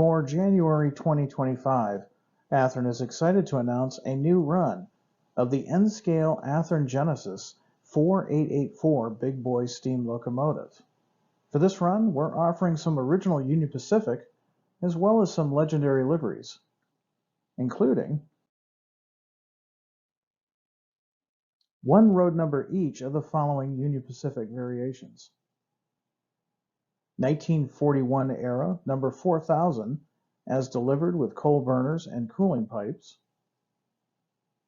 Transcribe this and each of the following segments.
For January 2025, Athearn is excited to announce a new run of the N-scale Athearn Genesis 4884 Big Boy steam locomotive. For this run, we're offering some original Union Pacific as well as some legendary liveries, including one road number each of the following Union Pacific variations: 1941 era number 4000 as delivered with coal burners and cooling pipes,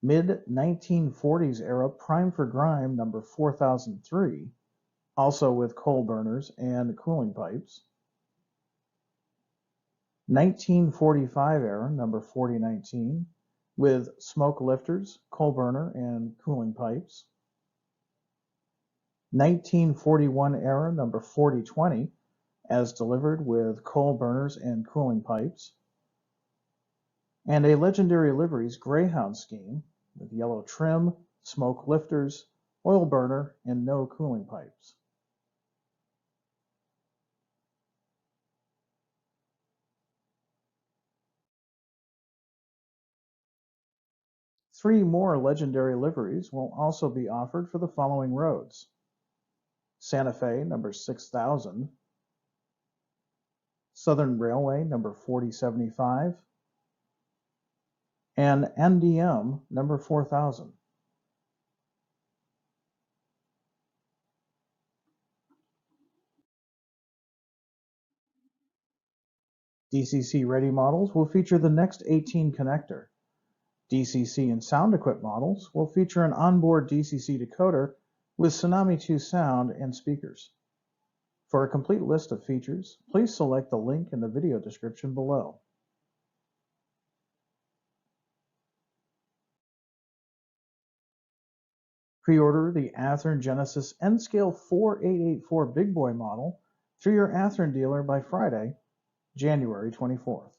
mid-1940s era prime for grime number 4003 also with coal burners and cooling pipes, 1945 era number 4019 with smoke lifters, coal burner, and cooling pipes, 1941 era number 4020 as delivered with coal burners and cooling pipes, and a legendary liveries Greyhound scheme with yellow trim, smoke lifters, oil burner, and no cooling pipes. Three more legendary liveries will also be offered for the following roads: Santa Fe number 6000, Southern Railway number 4075, and NDM number 4000. DCC ready models will feature the Next 18 connector. DCC and sound equipped models will feature an onboard DCC decoder with Tsunami 2 sound and speakers. For a complete list of features, please select the link in the video description below. Pre-order the Athearn Genesis N-Scale 4884 Big Boy model through your Athearn dealer by Friday, January 24th.